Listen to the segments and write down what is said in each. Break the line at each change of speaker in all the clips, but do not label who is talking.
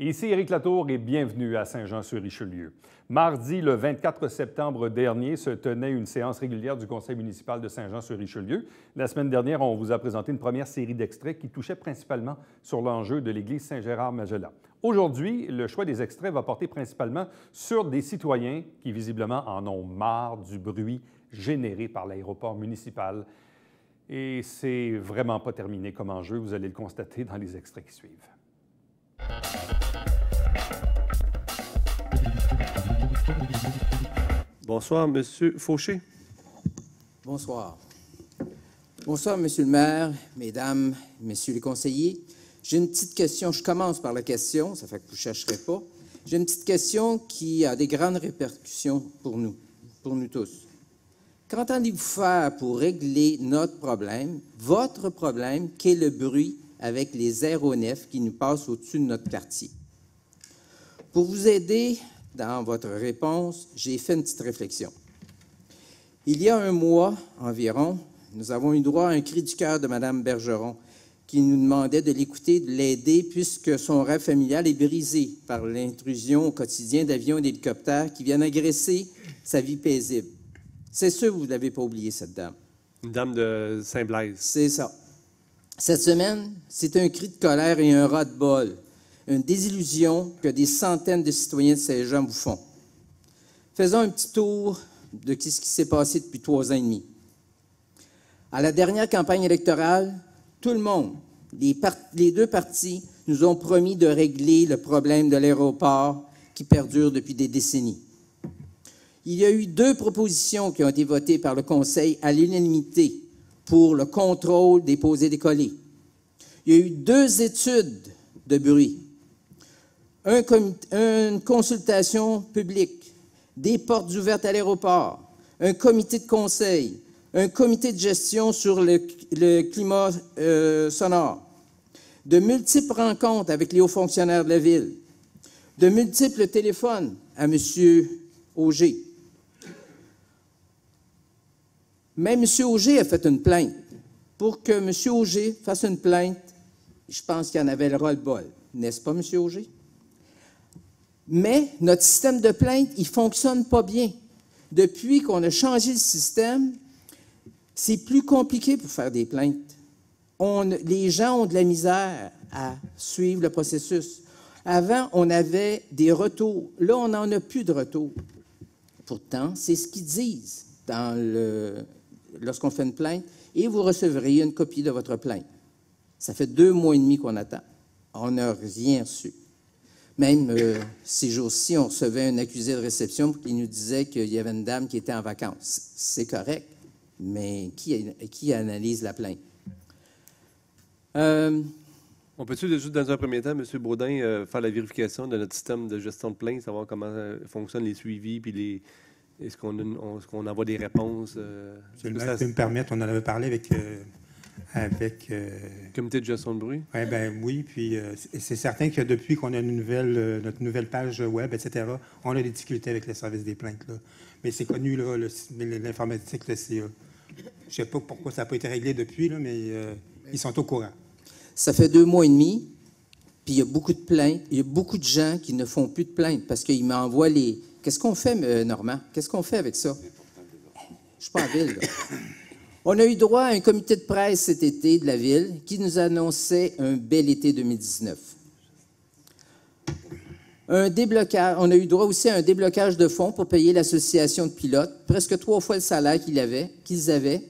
Ici Éric Latour et bienvenue à Saint-Jean-sur-Richelieu. Mardi, le 24 septembre dernier, se tenait une séance régulière du Conseil municipal de Saint-Jean-sur-Richelieu. La semaine dernière, on vous a présenté une première série d'extraits qui touchaient principalement sur l'enjeu de l'église Saint-Gérard-Majella. Aujourd'hui, le choix des extraits va porter principalement sur des citoyens qui, visiblement, en ont marre du bruit généré par l'aéroport municipal. Et c'est vraiment pas terminé comme enjeu, vous allez le constater dans les extraits qui suivent.
Bonsoir, Monsieur Fauché.
Bonsoir. Bonsoir, Monsieur le maire, Mesdames, Messieurs les conseillers. J'ai une petite question. Je commence par la question, ça fait que vous ne chercherez pas. J'ai une petite question qui a des grandes répercussions pour nous tous. Qu'entendez-vous faire pour régler notre problème, votre problème, qui est le bruit avec les aéronefs qui nous passent au-dessus de notre quartier? Pour vous aider dans votre réponse, j'ai fait une petite réflexion. Il y a un mois environ, nous avons eu droit à un cri du cœur de Mme Bergeron qui nous demandait de l'écouter, de l'aider, puisque son rêve familial est brisé par l'intrusion au quotidien d'avions et d'hélicoptères qui viennent agresser sa vie paisible. C'est sûr que vous ne l'avez pas oublié, cette dame.
Une dame de Saint-Blaise.
C'est ça. Cette semaine, c'est un cri de colère et un ras-de-bol, une désillusion que des centaines de citoyens de Saint-Jean vous font. Faisons un petit tour de ce qui s'est passé depuis 3 ans et demi. À la dernière campagne électorale, tout le monde, les deux partis, nous ont promis de régler le problème de l'aéroport qui perdure depuis des décennies. Il y a eu 2 propositions qui ont été votées par le Conseil à l'unanimité pour le contrôle des posés-décollés. Il y a eu 2 études de bruit, une consultation publique, des portes ouvertes à l'aéroport, un comité de conseil, un comité de gestion sur le climat sonore, de multiples rencontres avec les hauts fonctionnaires de la Ville, de multiples téléphones à M. Auger. Même M. Auger a fait une plainte. Pour que M. Auger fasse une plainte, je pense qu'il y en avait le ras-le-bol. N'est-ce pas, M. Auger? Mais notre système de plainte, il ne fonctionne pas bien. Depuis qu'on a changé le système, c'est plus compliqué pour faire des plaintes. Les gens ont de la misère à suivre le processus. Avant, on avait des retours. Là, on n'en a plus de retours. Pourtant, c'est ce qu'ils disent lorsqu'on fait une plainte, et vous recevrez une copie de votre plainte. Ça fait 2 mois et demi qu'on attend. On n'a rien reçu. Même ces jours-ci, on recevait un accusé de réception qui nous disait qu'il y avait une dame qui était en vacances. C'est correct, mais qui analyse la plainte?
On peut-tu, juste dans un premier temps, M. Baudin, faire la vérification de notre système de gestion de plainte, savoir comment fonctionnent les suivis, puis est-ce qu'on envoie des réponses?
Si le maire peut me permettre, on en avait parlé avec
Comité de gestion de bruit?
Oui, puis c'est certain que depuis qu'on a notre nouvelle page web, etc., on a des difficultés avec le service des plaintes. Là. Mais c'est connu, l'informatique, le CA. Je ne sais pas pourquoi ça n'a pas été réglé depuis, là, mais ils sont au courant.
Ça fait 2 mois et demi, puis il y a beaucoup de plaintes. Il y a beaucoup de gens qui ne font plus de plaintes parce qu'ils m'envoient les... Qu'est-ce qu'on fait, Normand? Qu'est-ce qu'on fait avec ça? Je ne suis pas en ville, là. On a eu droit à un comité de presse cet été de la Ville qui nous annonçait un bel été 2019. On a eu droit aussi à un déblocage de fonds pour payer l'association de pilotes, presque 3 fois le salaire qu'ils avaient,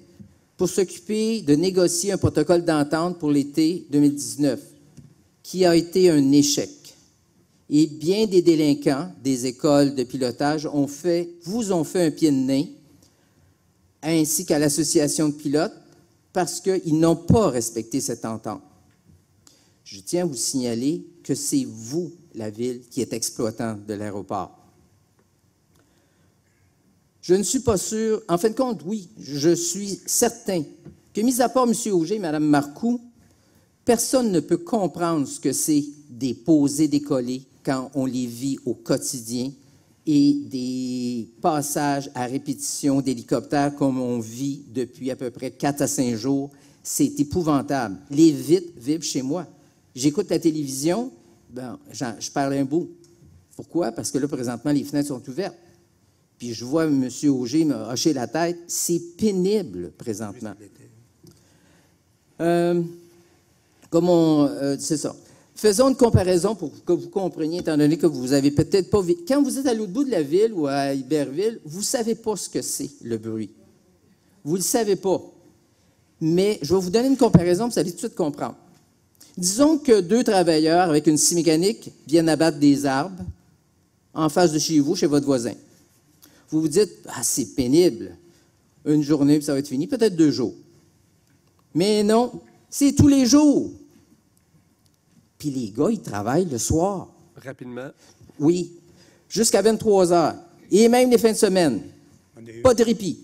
pour s'occuper de négocier un protocole d'entente pour l'été 2019, qui a été un échec. Et bien des délinquants des écoles de pilotage vous ont fait un pied de nez, ainsi qu'à l'association de pilotes, parce qu'ils n'ont pas respecté cette entente. Je tiens à vous signaler que c'est vous, la Ville, qui êtes exploitant de l'aéroport. Je ne suis pas sûr, en fin de compte, oui, je suis certain que, mis à part M. Auger et Mme Marcoux, personne ne peut comprendre ce que c'est des posés-décollés quand on les vit au quotidien et des passages à répétition d'hélicoptères comme on vit depuis à peu près 4 à 5 jours. C'est épouvantable. Les vitres vibrent chez moi. J'écoute la télévision, ben, je parle un bout. Pourquoi? Parce que là, présentement, les fenêtres sont ouvertes. Puis je vois M. Auger me hocher la tête. C'est pénible, présentement. C'est ça. Faisons une comparaison pour que vous compreniez, étant donné que vous avez peut-être pas vu. Quand vous êtes à l'autre bout de la ville ou à Iberville, vous ne savez pas ce que c'est, le bruit. Vous ne le savez pas. Mais je vais vous donner une comparaison, vous allez tout de suite comprendre. Disons que 2 travailleurs avec une scie mécanique viennent abattre des arbres en face de chez vous, chez votre voisin. Vous vous dites, « Ah, c'est pénible. Une journée, puis ça va être fini. Peut-être 2 jours. » Mais non, c'est tous les jours. Puis les gars, ils travaillent le soir.
Rapidement.
Oui, jusqu'à 23 heures. Et même les fins de semaine. Pas de répit.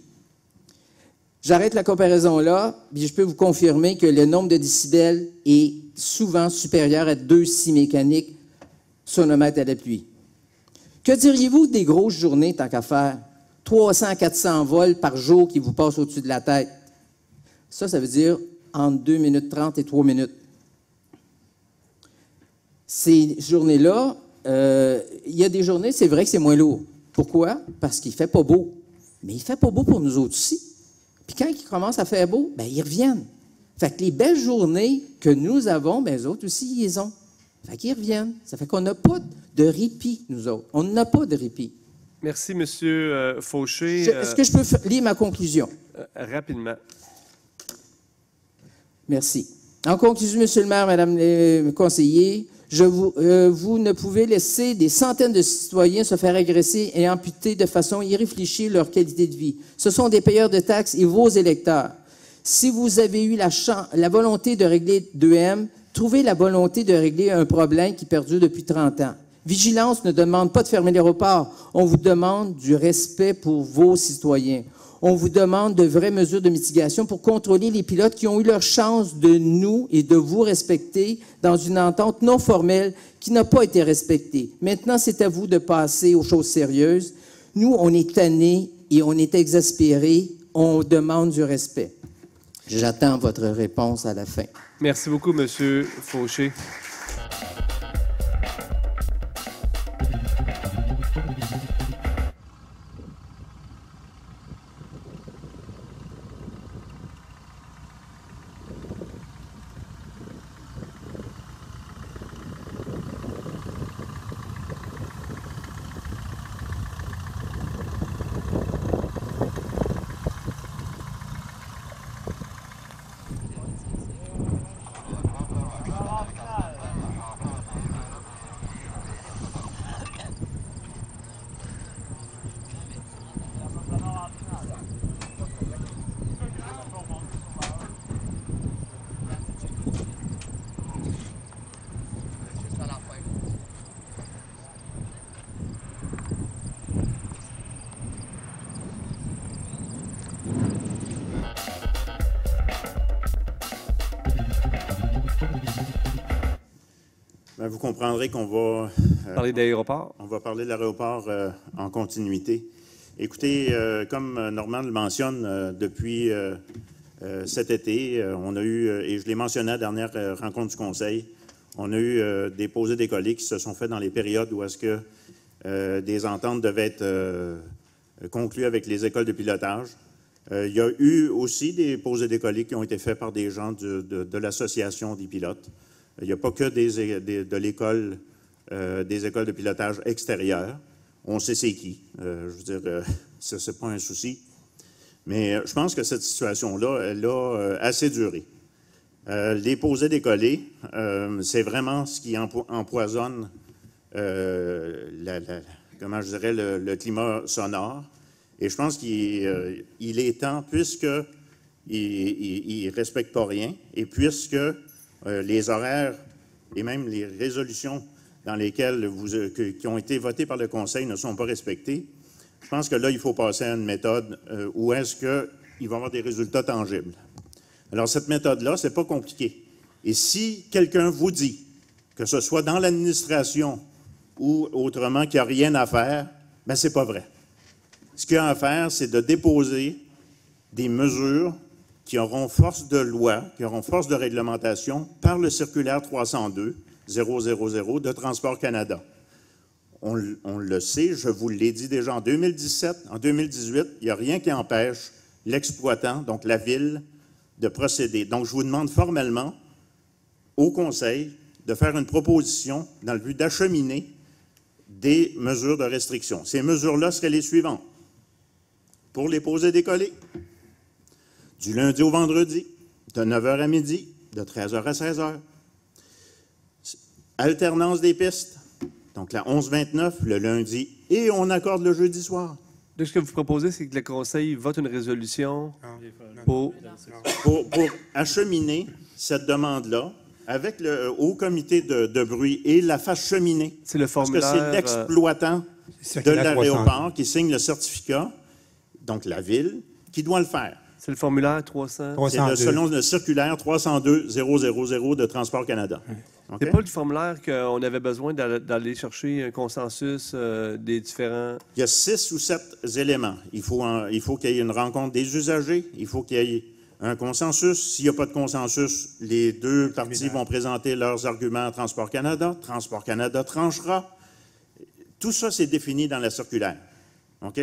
J'arrête la comparaison là, puis je peux vous confirmer que le nombre de décibels est souvent supérieur à 2 scies mécaniques sonomètres à la pluie. Que diriez-vous des grosses journées, tant qu'à faire? 300, 400 vols par jour qui vous passent au-dessus de la tête. Ça veut dire entre 2 minutes 30 et 3 minutes. Ces journées-là, il y a des journées, c'est vrai que c'est moins lourd. Pourquoi? Parce qu'il ne fait pas beau. Mais il ne fait pas beau pour nous autres aussi. Puis quand il commence à faire beau, bien, ils reviennent. Fait que les belles journées que nous avons, bien, eux autres aussi, ils les ont. Fait qu'ils reviennent. Ça fait qu'on n'a pas de répit, nous autres. On n'a pas de répit.
Merci, M. Fauché.
Est-ce que je peux lire ma conclusion?
Rapidement.
Merci. En conclusion, Monsieur le maire, Madame les conseillers, vous ne pouvez laisser des centaines de citoyens se faire agresser et amputer de façon irréfléchie leur qualité de vie. Ce sont des payeurs de taxes et vos électeurs. Si vous avez eu la volonté de régler 2M, trouvez la volonté de régler un problème qui perdure depuis 30 ans. Vigilance ne demande pas de fermer l'aéroport. On vous demande du respect pour vos citoyens. On vous demande de vraies mesures de mitigation pour contrôler les pilotes qui ont eu leur chance de nous et de vous respecter dans une entente non formelle qui n'a pas été respectée. Maintenant, c'est à vous de passer aux choses sérieuses. Nous, on est tannés et on est exaspérés. On demande du respect. J'attends votre réponse à la fin.
Merci beaucoup, M. Fauché.
Bien, vous comprendrez qu'on va
Parler d'aéroport.
On va parler de l'aéroport en continuité. Écoutez, comme Normand le mentionne, depuis cet été, on a eu, et je l'ai mentionné à la dernière rencontre du Conseil, on a eu des posés d'écoliers qui se sont faits dans les périodes où est-ce que des ententes devaient être conclues avec les écoles de pilotage. Il y a eu aussi des posés d'écoliers qui ont été faits par des gens de l'Association des pilotes. Il n'y a pas que de l'école, des écoles de pilotage extérieures. On sait c'est qui. Je veux dire, ça, c'est pas un souci. Mais je pense que cette situation-là, elle a assez duré. Les posés d'écoliers, c'est vraiment ce qui empoisonne comment je dirais, le climat sonore. Et je pense qu'il est temps, puisqu'il ne respecte pas rien, et puisque les horaires et même les résolutions dans lesquelles qui ont été votées par le Conseil ne sont pas respectées, je pense que là, il faut passer à une méthode où est-ce qu'il va y avoir des résultats tangibles. Alors, cette méthode-là, ce n'est pas compliqué. Et si quelqu'un vous dit, que ce soit dans l'administration ou autrement, qu'il n'y a rien à faire, bien, ce n'est pas vrai. Ce qu'il y a à faire, c'est de déposer des mesures qui auront force de loi, qui auront force de réglementation par le circulaire 302, 000 de Transport Canada. On le sait, je vous l'ai dit déjà en 2017, en 2018, il n'y a rien qui empêche l'exploitant, donc la Ville, de procéder. Donc, je vous demande formellement au Conseil de faire une proposition dans le but d'acheminer des mesures de restriction. Ces mesures-là seraient les suivantes. Pour les posés décollés, du lundi au vendredi, de 9h à midi, de 13h à 16h. Alternance des pistes, donc la 11-29, le lundi, et on accorde le jeudi soir.
Donc, ce que vous proposez, c'est que le Conseil vote une résolution pour
acheminer cette demande-là avec le Haut Comité de bruit et la face cheminée.
C'est le formulaire...
Parce que c'est l'exploitant de l'aéroport qui signe le certificat, donc la Ville, qui doit le faire.
C'est le formulaire 300...
C'est selon le circulaire 302 000 de Transport Canada.
Okay? C'est pas le formulaire qu'on avait besoin d'aller chercher un consensus des différents...
Il y a 6 ou 7 éléments. Il faut qu'il y ait une rencontre des usagers, il faut qu'il y ait un consensus. S'il n'y a pas de consensus, les deux parties vont présenter leurs arguments à Transport Canada. Transport Canada tranchera. Tout ça, c'est défini dans la circulaire. OK?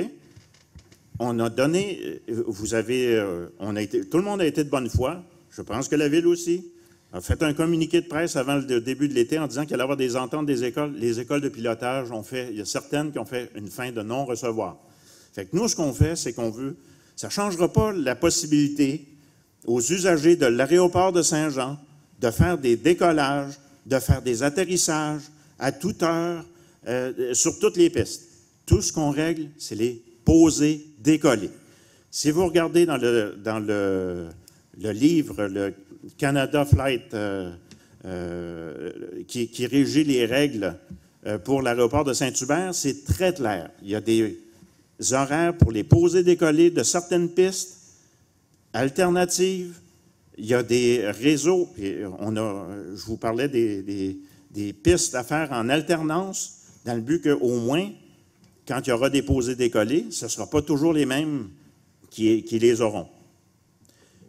On a donné, tout le monde a été de bonne foi. Je pense que la Ville aussi a fait un communiqué de presse avant le début de l'été en disant qu'il allait y avoir des ententes des écoles. Les écoles de pilotage il y a certaines qui ont fait une fin de non-recevoir. Fait que nous, ce qu'on fait, c'est qu'on veut, ça ne changera pas la possibilité aux usagers de l'aéroport de Saint-Jean de faire des décollages, de faire des atterrissages à toute heure, sur toutes les pistes. Tout ce qu'on règle, c'est les poser, décoller. Si vous regardez dans le livre, le Canada Flight, qui régit les règles pour l'aéroport de Saint-Hubert, c'est très clair. Il y a des horaires pour les poser, décoller de certaines pistes alternatives. Il y a des réseaux. Je vous parlais des pistes à faire en alternance, dans le but qu'au moins, quand il y aura des posés décollés, ce ne sera pas toujours les mêmes qui les auront.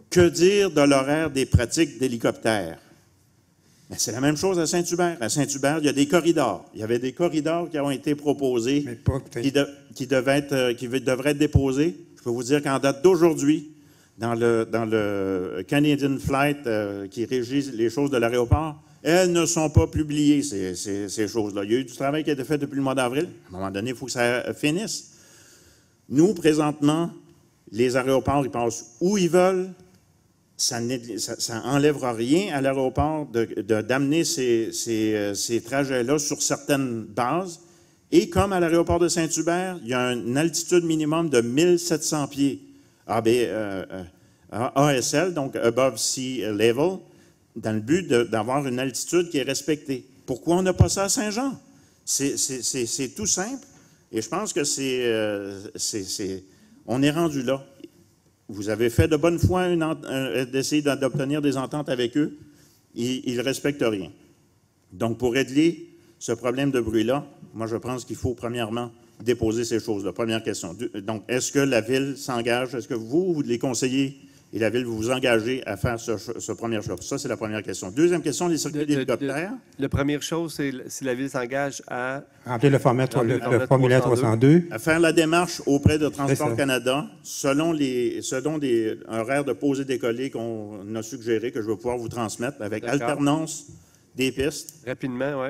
Que dire de l'horaire des pratiques d'hélicoptères? C'est la même chose à Saint-Hubert. À Saint-Hubert, il y a des corridors. Il y avait des corridors qui ont été proposés, qui devraient être déposés. Je peux vous dire qu'en date d'aujourd'hui, dans le Canadian Flight qui régit les choses de l'aéroport, elles ne sont pas publiées, ces choses-là. Il y a eu du travail qui a été fait depuis le mois d'avril. À un moment donné, il faut que ça finisse. Nous, présentement, les aéroports, ils passent où ils veulent. Ça n'enlèvera rien à l'aéroport d'amener ces trajets-là sur certaines bases. Et comme à l'aéroport de Saint-Hubert, il y a une altitude minimum de 1700 pieds ASL, donc Above Sea Level, dans le but d'avoir une altitude qui est respectée. Pourquoi on n'a pas ça à Saint-Jean? C'est tout simple. Et je pense que on est rendu là. Vous avez fait de bonne foi d'essayer d'obtenir des ententes avec eux. Ils ne respectent rien. Donc, pour régler ce problème de bruit-là, moi, je pense qu'il faut, premièrement, déposer ces choses-là. Première question. Donc, est-ce que la Ville s'engage? Est-ce que vous, les conseillers et la Ville, vous vous engagez à faire ce premier choix? Ça, c'est la première question. Deuxième question, les circuits d'hélicoptères.
La première chose, c'est si la Ville s'engage à...
remplir le formulaire 302.
À faire la démarche auprès de Transport Canada, selon des horaires de pause et décoller qu'on a suggéré, que je vais pouvoir vous transmettre, avec alternance des pistes.
Rapidement, oui.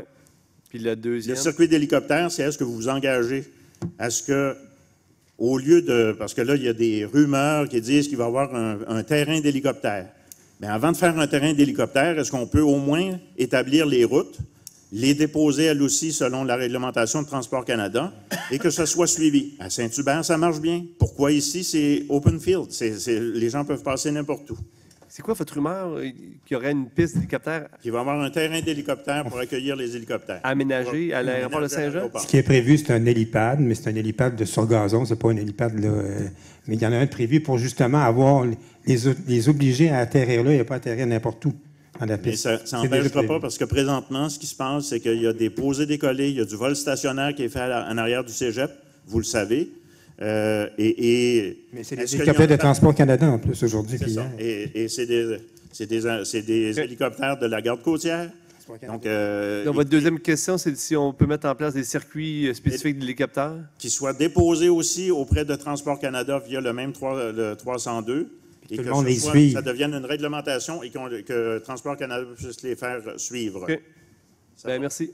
Puis la deuxième...
Le circuit d'hélicoptère, c'est est-ce que vous vous engagez à ce que, au lieu de... Parce que là, il y a des rumeurs qui disent qu'il va y avoir un terrain d'hélicoptère. Mais avant de faire un terrain d'hélicoptère, est-ce qu'on peut au moins établir les routes, les déposer elles aussi selon la réglementation de Transport Canada et que ça soit suivi? À Saint-Hubert, ça marche bien. Pourquoi ici, c'est open field? Les gens peuvent passer n'importe où.
C'est quoi votre rumeur qu'il y aurait une piste d'hélicoptère?
Il va y avoir un terrain d'hélicoptère pour accueillir les hélicoptères.
Aménagé à l'aéroport de Saint-Jean?
Ce qui est prévu, c'est un hélipad, mais c'est un hélipad sur gazon, c'est pas un hélipad là. Mais il y en a un prévu pour justement avoir les obliger à atterrir là, il n'y a pas à atterrir n'importe où dans la piste.
Mais ça n'empêchera pas parce que présentement, ce qui se passe, c'est qu'il y a des posés décollés, il y a du vol stationnaire qui est fait en arrière du cégep, vous le savez.
Mais c'est des hélicoptères de Transport Canada en plus aujourd'hui.
C'est ça. Et c'est des hélicoptères de la garde côtière. Donc,
votre deuxième question, c'est si on peut mettre en place des circuits spécifiques d'hélicoptères?
Qui soit déposé aussi auprès de Transport Canada via le même le 302. Et que ça devienne une réglementation et que Transport Canada puisse les faire suivre.
OK. Bien, merci.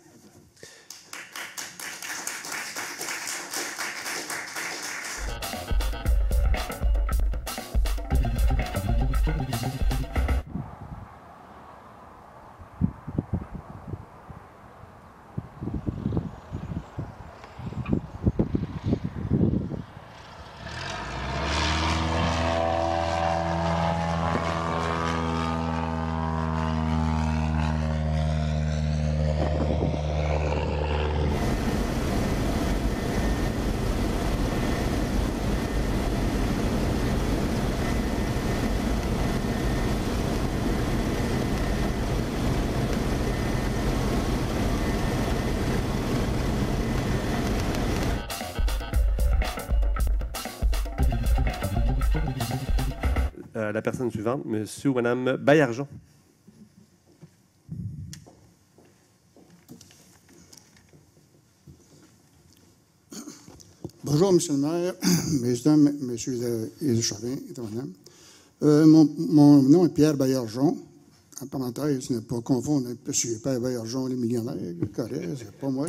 La personne suivante, monsieur ou madame Baillargeon.
Bonjour, monsieur le maire, mesdames, messieurs les Chauvin et madame. Mon nom est Pierre Baillargeon. En parenthèse, ne pas confondre avec monsieur Pierre Baillargeon, les millionnaires, correct, c'est pas moi.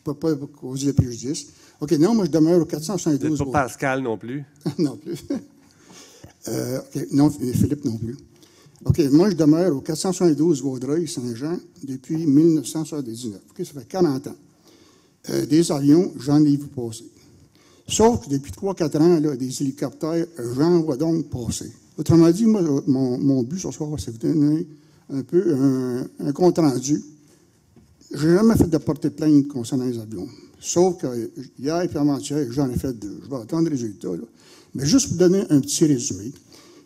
Pas causer de préjudice. OK, non, moi je demeure au 472.
Pas Pascal non plus.
Non plus. OK, non, Philippe non plus. OK, moi, je demeure au 472 Vaudreuil-Saint-Jean depuis 1979. OK, ça fait 40 ans. Des avions, j'en ai vu passer. Sauf que depuis 3-4 ans, là, des hélicoptères, j'en vois donc passer. Autrement dit, moi, mon but ce soir, c'est de vous donner un peu un compte-rendu. Je n'ai jamais fait de porter plainte concernant les avions. Sauf que hier et avant-hier, j'en ai fait 2. Je vais attendre les résultats, là. Mais juste pour donner un petit résumé,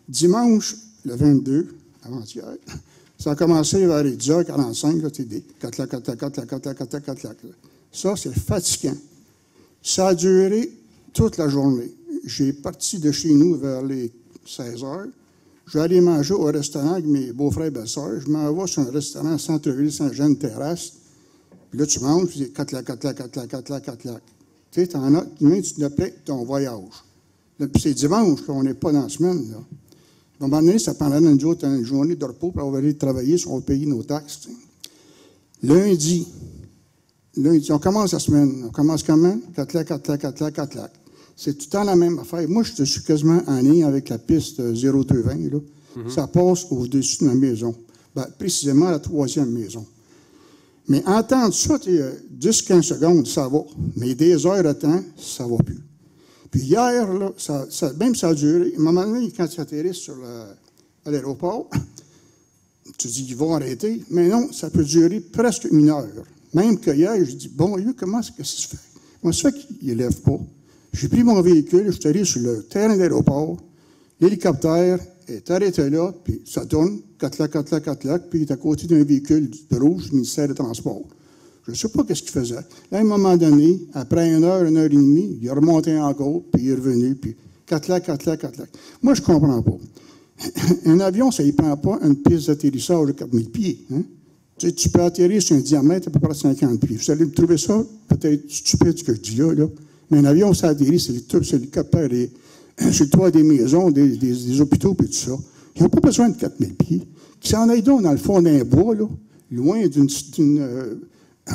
dimanche, le 22, avant-hier, ça a commencé vers les 10h45, là, des 4 Ça, c'est fatigant. Ça a duré toute la journée. J'ai parti de chez nous vers les 16h. Je vais aller manger au restaurant avec mes beaux-frères et belles-sœurs. Je m'en vais sur un restaurant centre-ville Saint-Jean, terrasse. Puis là, tu manges, puis c'est 4 Tu sais, t'en as, tu te plais ton voyage. Puis c'est dimanche, on n'est pas dans la semaine. Là. À un moment donné, ça prendrait une journée de repos pour aller travailler si on paye nos taxes. T'sais. Lundi, on commence la semaine. On commence comment? 4 C'est tout le temps la même affaire. Moi, je suis quasiment en ligne avec la piste 0220. Là. Ça passe au-dessus de ma maison. Ben, précisément la 3e maison. Mais entendre ça, 10-15 secondes, ça va. Mais des heures de temps, ça ne va plus. Puis hier, là, même ça a duré. À un moment donné, quand tu atterrisses à l'aéroport, tu dis qu'ils vont arrêter. Mais non, ça peut durer presque 1 heure. Même que hier, je dis, bon Dieu, comment est-ce que ça se fait? Comment ça se fait qu'ils ne lèvent pas? J'ai pris mon véhicule, je suis allé sur le terrain d'aéroport. L'hélicoptère est arrêté là, puis ça tourne, 4 puis il est à côté d'un véhicule de rouge du ministère des Transports. Je ne sais pas qu'est-ce qu'il faisait. Là, à un moment donné, après 1 heure et demie, il est remonté encore, puis il est revenu, puis 4 Moi, je ne comprends pas. Un avion, ça ne prend pas une piste d'atterrissage de 4000 pieds. Hein? Tu peux atterrir sur un diamètre à peu près 50 pieds. Vous allez me trouver ça peut-être stupide ce que je dis là. Mais un avion, ça atterrit, c'est l'hélicoptère sur le toit des maisons, des hôpitaux, puis tout ça. Ils n'ont pas besoin de 4000 pieds. Qu'ils s'en aillent donc dans le fond d'un bois, là, loin d'une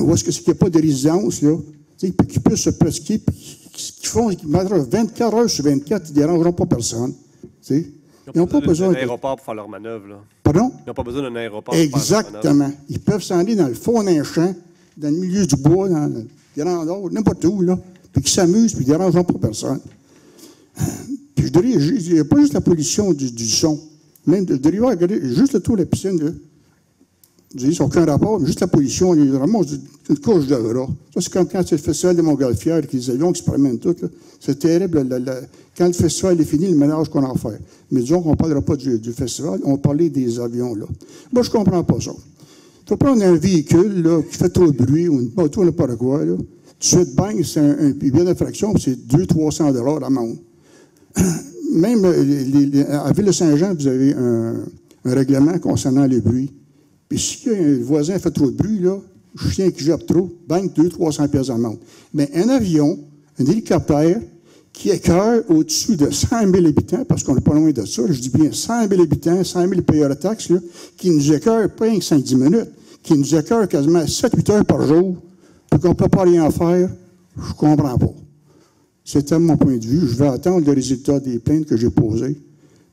où est-ce qu'il n'y a pas de résidence, là, qui puissent se pratiquer, qui font 24 heures sur 24, ils ne dérangeront pas personne. T'sais. Ils n'ont pas besoin
d'un aéroport pour faire leur manœuvre. Là.
Pardon?
Ils n'ont pas besoin d'un aéroport
Exactement.
pour faire leur manœuvre.
Ils peuvent s'en aller dans le fond d'un champ, dans le milieu du bois, dans le grand ordre, n'importe où, là, puis qu'ils s'amusent, puis ils ne dérangeront pas personne. Puis je dirais, il n'y a pas juste la pollution du son. Même de regarder juste le tour de la piscine, là. Je dis, ça n'a aucun rapport, mais juste la pollution, il y a vraiment une couche de gras. Ça, c'est comme quand c'est le festival des Montgolfières, avec les avions qui se promènent tous. C'est terrible. Quand le festival est fini, le ménage qu'on a à faire. Mais disons qu'on ne parlera pas du festival, on va parler des avions. Là. Moi, je ne comprends pas ça. Tu vas prendre un véhicule là, qui fait trop de bruit, ou une moto, n'importe quoi. Là. Tu fais de bang, c'est un billet d'infraction, c'est 200-300 $ l'amende. Même à Ville-de-Saint-Jean, vous avez un règlement concernant le bruit. Puis si un voisin fait trop de bruit, là, le chien qui jappe trop, bang, 200-300 pièces d'amende. Mais un avion, un hélicoptère, qui écœure au-dessus de 100 000 habitants, parce qu'on n'est pas loin de ça, je dis bien 100 000 habitants, 100 000 payeurs de taxes, là, qui nous écœure pas 5-10 minutes, qui nous écœure quasiment 7-8 heures par jour, puis qu'on ne peut pas rien faire, je ne comprends pas. C'était mon point de vue. Je vais attendre le résultat des plaintes que j'ai posées.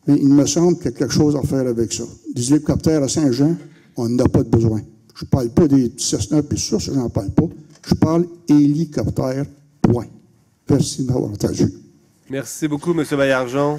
Mais il me semble qu'il y a quelque chose à faire avec ça. Des hélicoptères à Saint-Jean, on n'en a pas de besoin. Je ne parle pas des petits Cessna, puis ça, j'en parle pas. Je parle hélicoptère, point. Merci de m'avoir entendu.
Merci beaucoup, M. Baillargeon.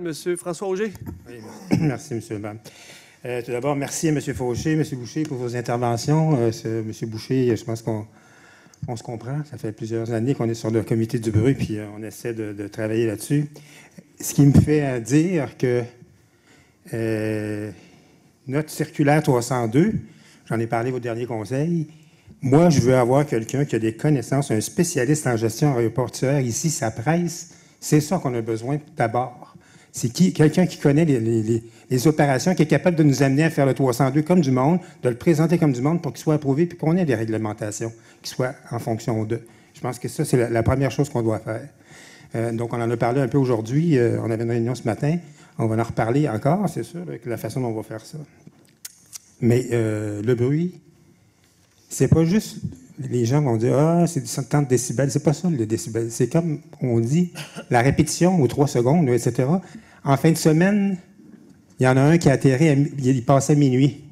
Monsieur François Auger.
Oui, merci, M. le maire. Tout d'abord, merci à M. Fauché, M. Boucher pour vos interventions. M. Boucher, je pense qu'on se comprend. Ça fait plusieurs années qu'on est sur le comité du bruit, puis on essaie de travailler là-dessus. Ce qui me fait dire que notre circulaire 302, j'en ai parlé au dernier conseil, moi, je veux avoir quelqu'un qui a des connaissances, un spécialiste en gestion aéroportuaire. Ici, ça presse. C'est ça qu'on a besoin d'abord. C'est quelqu'un qui connaît les opérations, qui est capable de nous amener à faire le 302 comme du monde, de le présenter comme du monde pour qu'il soit approuvé, puis qu'on ait des réglementations qui soient en fonction d'eux. Je pense que ça, c'est la première chose qu'on doit faire. Donc, on en a parlé un peu aujourd'hui. On avait une réunion ce matin. On va en reparler encore, c'est sûr, avec la façon dont on va faire ça. Mais le bruit, c'est pas juste... Les gens vont dire « Ah, c'est 70 décibels ». C'est pas ça, le décibel. C'est comme on dit, la répétition aux 3 secondes, etc. En fin de semaine, il y en a un qui a atterri, il passait minuit.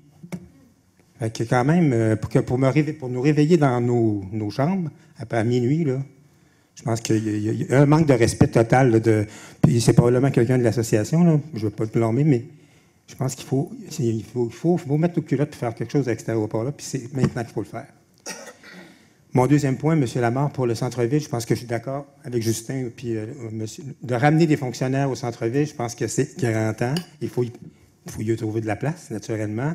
Fait que quand même, pour nous réveiller dans nos chambres, à minuit, là, je pense qu'il y a un manque de respect total. Là, puis c'est probablement quelqu'un de l'association, là, je ne veux pas le blâmer, mais je pense qu'il faut mettre au culotte pour faire quelque chose avec cet aéroport-là, puis c'est maintenant qu'il faut le faire. Mon deuxième point, M. Lamarre, pour le centre-ville, je pense que je suis d'accord avec Justin, puis de ramener des fonctionnaires au centre-ville, je pense que c'est grand temps. Il faut y trouver de la place, naturellement.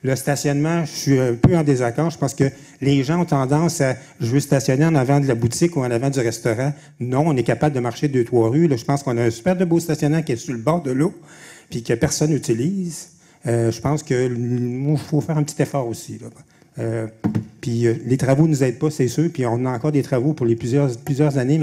Le stationnement, je suis un peu en désaccord. Je pense que les gens ont tendance à « je veux stationner en avant de la boutique ou en avant du restaurant ». Non, on est capable de marcher 2-3 rues. Là, je pense qu'on a un super de beau stationnement qui est sur le bord de l'eau, puis que personne n'utilise. Je pense qu'il faut faire un petit effort aussi, là. Puis les travaux ne nous aident pas, c'est sûr. Puis on a encore des travaux pour les plusieurs années.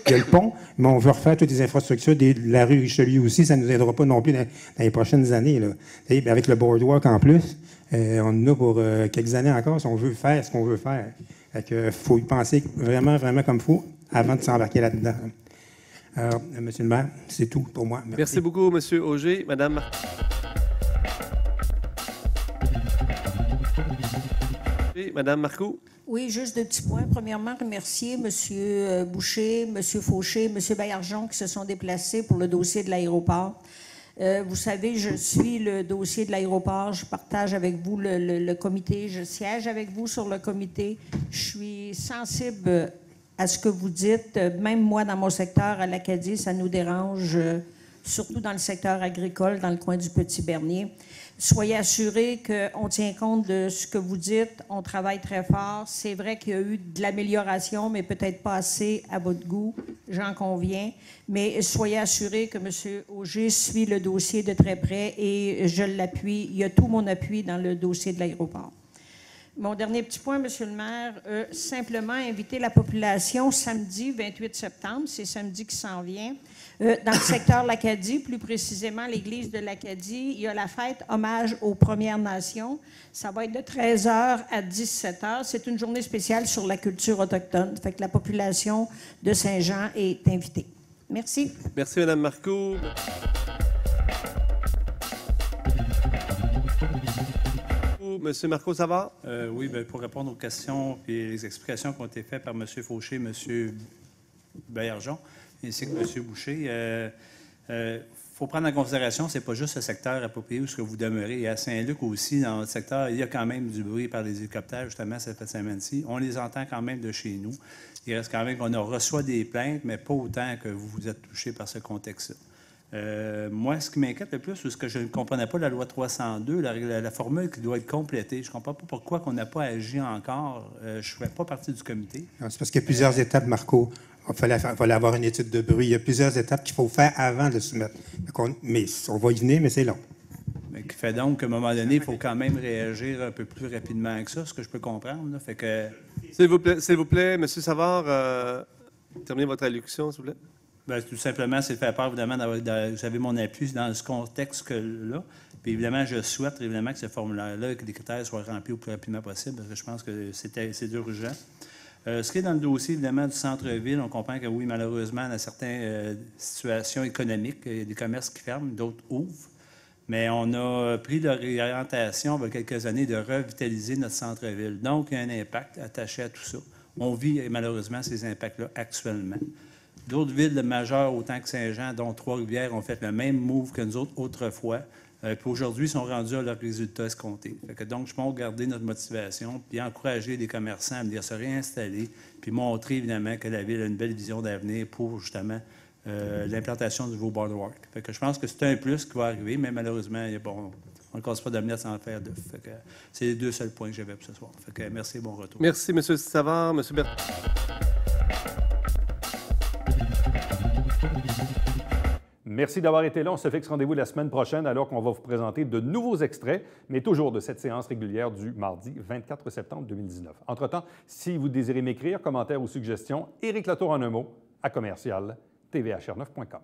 Il y a le pont, mais on veut refaire toutes les infrastructures de la rue Richelieu aussi. Ça ne nous aidera pas non plus dans les prochaines années. Là. Et avec le boardwalk en plus, on en a pour quelques années encore si on veut faire ce qu'on veut faire. Il faut y penser vraiment, vraiment comme il faut avant de s'embarquer là-dedans. Alors, M. le maire, c'est tout pour moi.
Merci beaucoup, M. Auger. Madame... Madame Marcoux.
Oui, juste 2 petits points. Premièrement, remercier M. Boucher, M. Fauché, M. Baillargeon qui se sont déplacés pour le dossier de l'aéroport. Vous savez, je suis le dossier de l'aéroport. Je partage avec vous le comité. Je siège avec vous sur le comité. Je suis sensible à ce que vous dites. Même moi, dans mon secteur, à l'Acadie, ça nous dérange, surtout dans le secteur agricole, dans le coin du Petit-Bernier. Soyez assurés qu'on tient compte de ce que vous dites. On travaille très fort. C'est vrai qu'il y a eu de l'amélioration, mais peut-être pas assez à votre goût. J'en conviens. Mais soyez assurés que M. Auger suit le dossier de très près et je l'appuie. Il y a tout mon appui dans le dossier de l'aéroport. Mon dernier petit point, M. le maire, simplement inviter la population samedi 28 septembre, c'est samedi qui s'en vient, Dans le secteur l'Acadie, plus précisément l'église de l'Acadie, il y a la fête hommage aux Premières Nations. Ça va être de 13h à 17h. C'est une journée spéciale sur la culture autochtone. Fait que la population de Saint-Jean est invitée. Merci.
Merci, Mme Marcoux. Monsieur Marcoux, ça va?
Oui, bien, pour répondre aux questions et les explications qui ont été faites par M. Fauché, M. Baillargeon, ainsi que M. Boucher, faut prendre en considération, ce n'est pas juste le secteur approprié où ce que vous demeurez. À Saint-Luc aussi, dans notre secteur, il y a quand même du bruit par les hélicoptères, justement, cette semaine-ci. On les entend quand même de chez nous. Il reste quand même qu'on reçoit des plaintes, mais pas autant que vous êtes touché par ce contexte-là. Moi, ce qui m'inquiète le plus, c'est ce que je ne comprenais pas, la loi 302, la formule qui doit être complétée. Je ne comprends pas pourquoi on n'a pas agi encore. Je ne fais pas partie du comité.
C'est parce qu'il y a plusieurs étapes, Marco. Il fallait avoir une étude de bruit. Il y a plusieurs étapes qu'il faut faire avant de soumettre. Mais on va y venir, mais c'est long.
Mais qui fait donc qu'à un moment donné, il faut quand même réagir un peu plus rapidement que ça, ce que je peux comprendre. Là. Fait que...
S'il vous plaît, M. Savard, terminez votre allocution, s'il vous plaît.
Bien, tout simplement, c'est de faire part, évidemment, vous avez mon appui dans ce contexte-là. Puis évidemment, je souhaite évidemment que ce formulaire-là, que les critères soient remplis au plus rapidement possible, parce que je pense que c'est urgent. Ce qui est dans le dossier, évidemment, du centre-ville, on comprend que oui, malheureusement, dans certaines situations économiques, il y a des commerces qui ferment, d'autres ouvrent. Mais on a pris l'orientation, il y a quelques années, de revitaliser notre centre-ville. Donc, il y a un impact attaché à tout ça. On vit malheureusement ces impacts-là actuellement. D'autres villes majeures, autant que Saint-Jean, dont Trois-Rivières, ont fait le même move que nous autres autrefois. Puis aujourd'hui, ils sont rendus à leurs résultats escomptés. Donc, je pense garder notre motivation, puis encourager les commerçants à venir se réinstaller, puis montrer évidemment que la ville a une belle vision d'avenir pour justement l'implantation du nouveau boardwalk. Je pense que c'est un plus qui va arriver, mais malheureusement, on ne casse pas d'avenir sans faire d'œuf. C'est les deux seuls points que j'avais pour ce soir. Merci et bon retour.
Merci, M. Savard. M. Bertrand.
Merci d'avoir été là. On se fixe rendez-vous la semaine prochaine alors qu'on va vous présenter de nouveaux extraits, mais toujours de cette séance régulière du mardi 24 septembre 2019. Entre-temps, si vous désirez m'écrire, commentaires ou suggestions, Éric Latour en un mot, à commercial tvhr9.com.